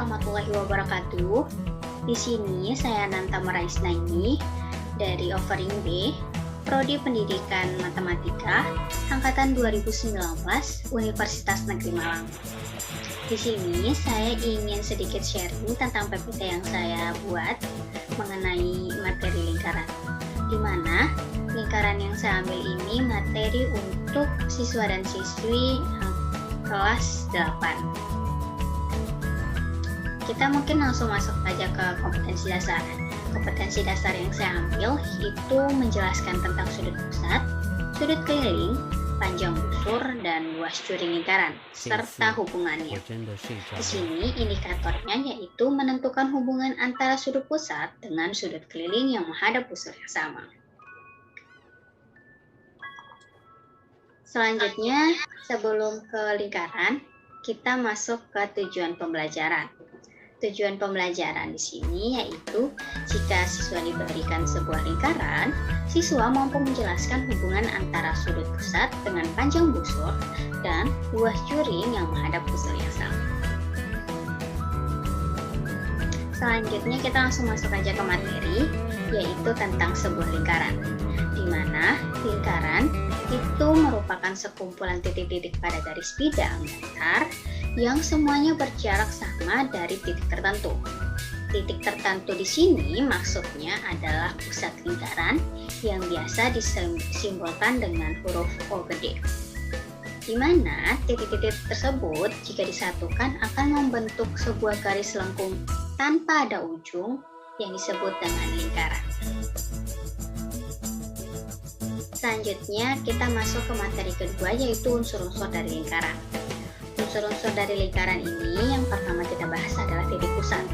warahmatullahi wabarakatuh. Di sini saya Nanta Maraisnaini dari Offering B, Prodi Pendidikan Matematika, Angkatan 2019, Universitas Negeri Malang. Di sini saya ingin sedikit sharing tentang PPT yang saya buat mengenai materi lingkaran, di mana lingkaran yang saya ambil ini materi untuk siswa dan siswi kelas 8. Kita mungkin langsung masuk aja ke kompetensi dasar. Kompetensi dasar yang saya ambil itu menjelaskan tentang sudut pusat, sudut keliling, panjang busur, dan luas curi lingkaran, serta hubungannya. Di sini indikatornya yaitu menentukan hubungan antara sudut pusat dengan sudut keliling yang menghadap busur yang sama. Selanjutnya, sebelum ke lingkaran, kita masuk ke tujuan pembelajaran. Tujuan pembelajaran di sini yaitu jika siswa diberikan sebuah lingkaran, siswa mampu menjelaskan hubungan antara sudut pusat dengan panjang busur dan luas juring yang menghadap busur yang sama. Selanjutnya kita langsung masuk aja ke materi, yaitu tentang sebuah lingkaran, di mana lingkaran itu merupakan sekumpulan titik-titik pada garis bidang datar yang semuanya berjarak sama dari titik tertentu. Titik tertentu di sini maksudnya adalah pusat lingkaran yang biasa disimbolkan dengan huruf O gede. Di mana titik-titik tersebut jika disatukan akan membentuk sebuah garis lengkung tanpa ada ujung yang disebut dengan lingkaran. Selanjutnya kita masuk ke materi kedua, yaitu unsur-unsur dari lingkaran. Unsur-unsur dari lingkaran ini yang pertama kita bahas adalah titik pusat.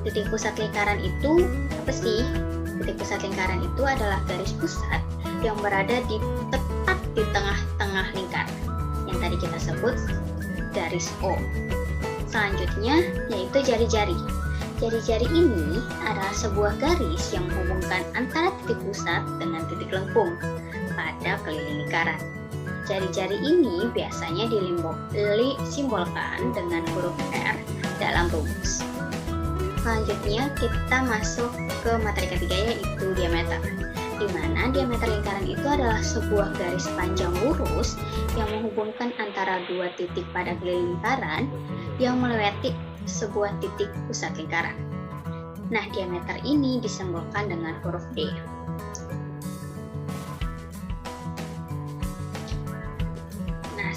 Titik pusat lingkaran itu apa sih? Titik pusat lingkaran itu adalah garis pusat yang berada tepat di tengah-tengah lingkaran yang tadi kita sebut garis O. Selanjutnya yaitu jari-jari. Jari-jari ini adalah sebuah garis yang menghubungkan antara titik pusat dengan titik lengkung pada keliling lingkaran. Jari-jari ini biasanya disimbolkan dengan huruf R dalam rumus. Selanjutnya kita masuk ke materi ketiga, yaitu diameter, di mana diameter lingkaran itu adalah sebuah garis panjang lurus yang menghubungkan antara dua titik pada keliling lingkaran yang melewati sebuah titik pusat lingkaran. Nah, diameter ini disimbolkan dengan huruf D.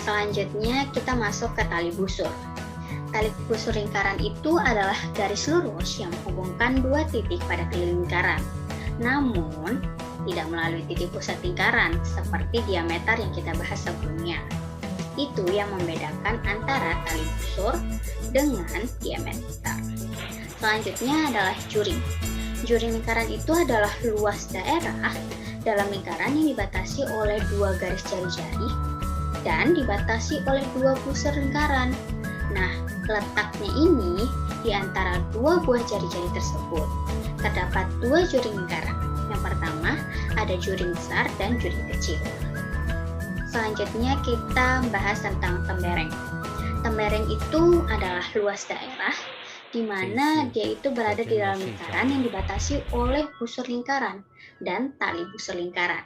Selanjutnya kita masuk ke tali busur. Tali busur lingkaran itu adalah garis lurus yang menghubungkan dua titik pada keliling lingkaran, namun tidak melalui titik pusat lingkaran seperti diameter yang kita bahas sebelumnya. Itu yang membedakan antara tali busur dengan diameter. Selanjutnya adalah juring. Juring lingkaran itu adalah luas daerah dalam lingkaran yang dibatasi oleh dua garis jari-jari dan dibatasi oleh dua busur lingkaran. Nah, letaknya ini di antara dua buah jari-jari tersebut. Terdapat dua juring lingkaran. Yang pertama, ada juring besar dan juring kecil. Selanjutnya kita bahas tentang tembereng. Tembereng itu adalah luas daerah di mana dia itu berada di dalam lingkaran yang dibatasi oleh busur lingkaran dan tali busur lingkaran.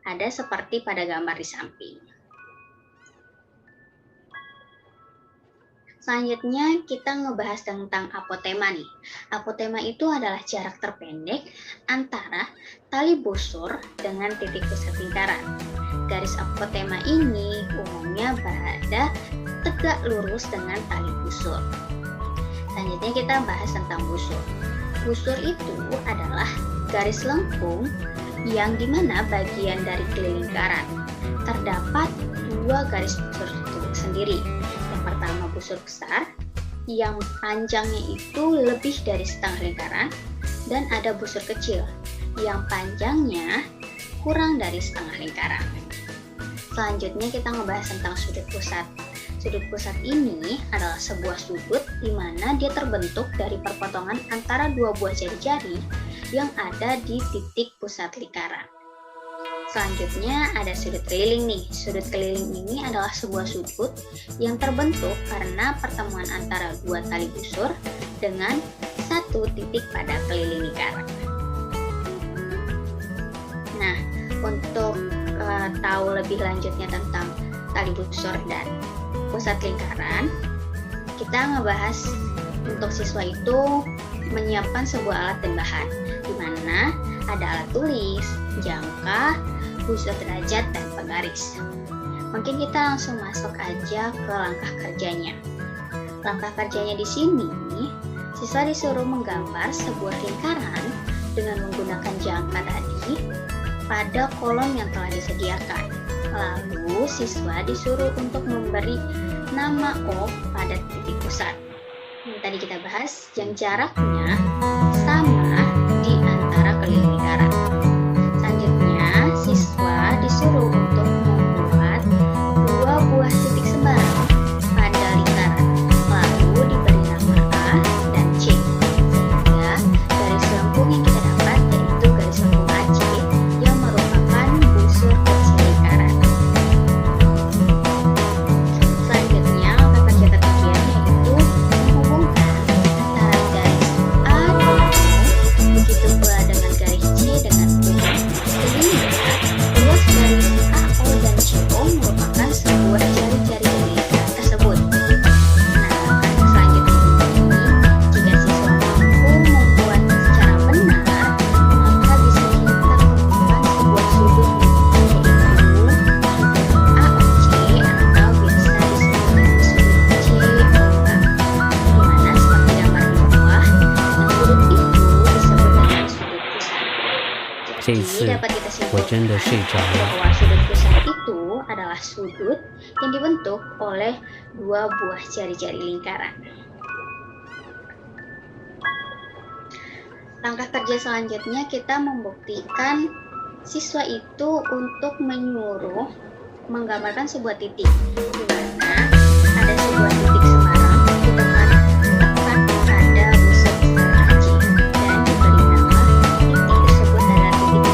Ada seperti pada gambar di samping. Selanjutnya kita ngebahas tentang apotema nih. Apotema itu adalah jarak terpendek antara tali busur dengan titik pusat lingkaran. Garis apotema ini umumnya berada tegak lurus dengan tali busur. Selanjutnya kita bahas tentang busur. Busur itu adalah garis lengkung yang dimana bagian dari keliling lingkaran terdapat dua garis busur itu sendiri. Yang pertama busur besar yang panjangnya itu lebih dari setengah lingkaran, dan ada busur kecil yang panjangnya kurang dari setengah lingkaran. Selanjutnya kita ngebahas tentang sudut pusat. Sudut pusat ini adalah sebuah sudut di mana dia terbentuk dari perpotongan antara dua buah jari-jari yang ada di titik pusat lingkaran. Selanjutnya ada sudut keliling nih. Sudut keliling ini adalah sebuah sudut yang terbentuk karena pertemuan antara dua tali busur dengan satu titik pada keliling lingkaran. Nah, untuk tahu lebih lanjutnya tentang tali busur dan pusat lingkaran, kita ngebahas untuk siswa itu menyiapkan sebuah alat dan bahan, di mana ada alat tulis, jangka, busur derajat, dan penggaris. Mungkin kita langsung masuk aja ke langkah kerjanya. Langkah kerjanya di sini, siswa disuruh menggambar sebuah lingkaran dengan menggunakan jangka tadi pada kolom yang telah disediakan. Lalu siswa disuruh untuk memberi nama O pada titik pusat. Yang tadi kita bahas, yang jaraknya sama di antara keliling lingkaran. Selanjutnya, siswa disuruh untuk membuat dua buah titik sembarang pada lingkaran. Lalu diberi nama A dan C. Sehingga garis lengkung yang kita dapat yaitu garis lengkung AC yang merupakan busur kecil lingkaran. Selanjutnya, langkah kerja ketiga yaitu menghubungkan antara garis A dengan O, begitu pula dengan garis C dengan O. Sehingga ruas garis AO dan CO merupakan sebuah jari-jari dari lingkaran tersebut. Nah, langkah selanjutnya ini, jika siswa mampu membuat secara benar, maka bisa kita menemukan sebuah sudut, yaitu sudut AOC atau biasa disebut dengan sudut COA. Dimana seperti gambar di bawah, yang sudut itu disebut dengan sudut pusat. 这一 Jadi 次 dapat kita 我真的 simpulkan 睡着了。 bahwa sudut pusat itu adalah sudut yang dibentuk oleh dua buah jari-jari lingkaran. Langkah kerja selanjutnya kita membuktikan siswa itu untuk menyuruh menggambarkan sebuah titik, di mana ada sebuah titik sembarang di tempat tepat pada busur AC dan diberi nama titik tersebut adalah titik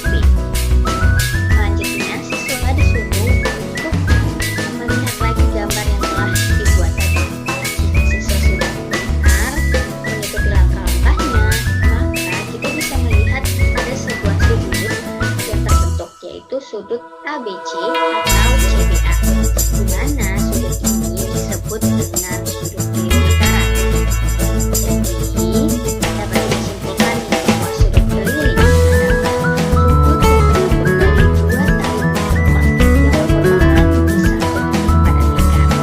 B. Selanjutnya, siswa disuruh untuk melihat lagi gambar yang telah dibuat tadi. Jika siswa sudah benar mengikuti langkah-langkahnya, maka kita bisa melihat ada sebuah sudut yang terbentuk, yaitu sudut ABC atau CBA, di mana sudut ini disebut dengan sudut keliling lingkaran. Jadi, dapat disimpulkan bahwa sudut keliling adalah sudut yang terbentuk dari dua tali busur yang merupakan disatu pada lingkaran.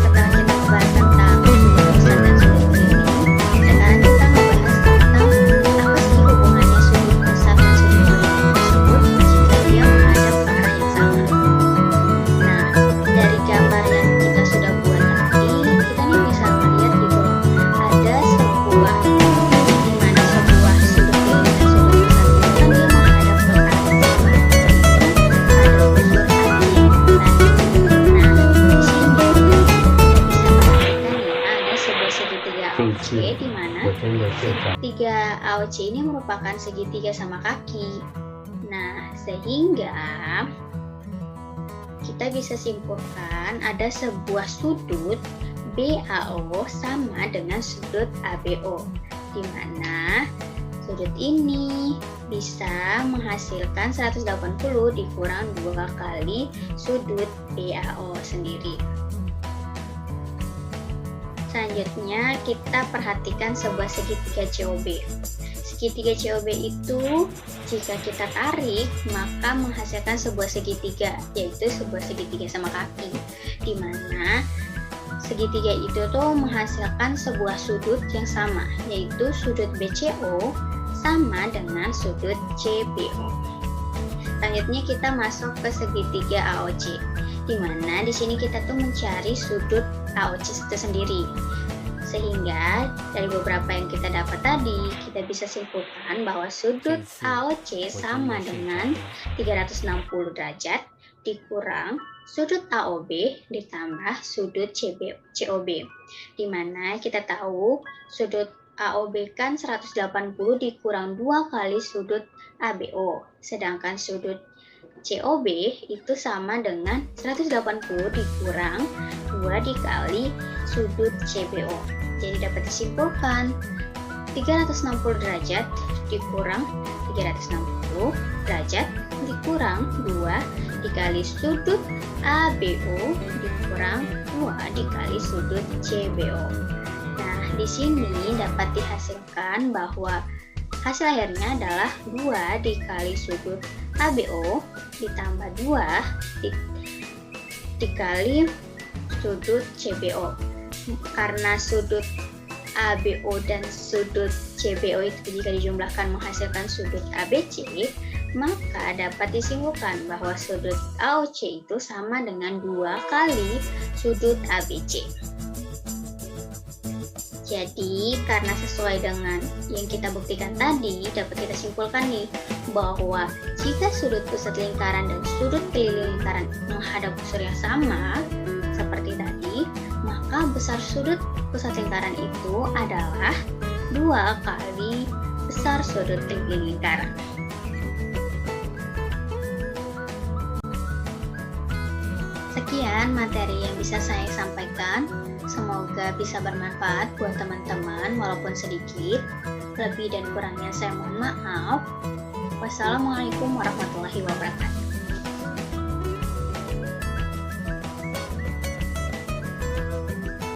Setelah kita membahas tentang sudut pusat dan sudut keliling, sekarang kita membahas tentang apa sih hubungannya sudut pusat dan sudut keliling tersebut jika dia menghadap ke arah yang sama. Nah, dari gambar yang kita sudah buat tadi, kita nih bisa melihat gitu ada sebuah di mana sebuah sudut keliling dan sudut pusat itu kan dia menghadap ke arah yang sama, yaitu ada busur AC. Nah, di sini kita bisa perhatikan ya ada sebuah segitiga 这一 AOC 次 di mana 我真的睡着了。 segitiga AOC ini merupakan segitiga sama kaki. Nah, sehingga kita bisa simpulkan ada sebuah sudut BAO sama dengan sudut ABO, di mana sudut ini bisa menghasilkan 180 dikurang 2 kali sudut BAO sendiri. Selanjutnya kita perhatikan sebuah segitiga COB. Segitiga COB itu jika kita tarik maka menghasilkan sebuah segitiga, yaitu sebuah segitiga sama kaki, di mana segitiga itu tuh menghasilkan sebuah sudut yang sama, yaitu sudut BCO sama dengan sudut CBO. Selanjutnya kita masuk ke segitiga AOC, di mana di sini kita tuh mencari sudut AOC itu sendiri. Sehingga dari beberapa yang kita dapat tadi, kita bisa simpulkan bahwa sudut AOC sama dengan 360 derajat dikurang sudut AOB ditambah sudut COB. Di mana kita tahu sudut AOB kan 180 dikurang 2 kali sudut ABO. Sedangkan sudut COB itu sama dengan 180 dikurang 2 dikali sudut CBO. Jadi dapat disimpulkan 360 derajat dikurang 360 derajat dikurang 2 dikali sudut ABO dikurang 2 dikali sudut CBO. Nah, di sini dapat dihasilkan bahwa hasil akhirnya adalah 2 dikali sudut ABO ditambah 2 dikali sudut CBO. Karena sudut ABO dan sudut CBO itu jika dijumlahkan menghasilkan sudut ABC, maka dapat disimpulkan bahwa sudut AOC itu sama dengan 2 kali sudut ABC. Jadi, karena sesuai dengan yang kita buktikan tadi, dapat kita simpulkan nih, bahwa jika sudut pusat lingkaran dan sudut keliling lingkaran menghadap unsur yang sama, seperti tadi, maka besar sudut pusat lingkaran itu adalah 2 kali besar sudut keliling lingkaran. Sekian materi yang bisa saya sampaikan. Semoga bisa bermanfaat buat teman-teman walaupun sedikit. Lebih dan kurangnya saya mohon maaf. Wassalamualaikum warahmatullahi wabarakatuh.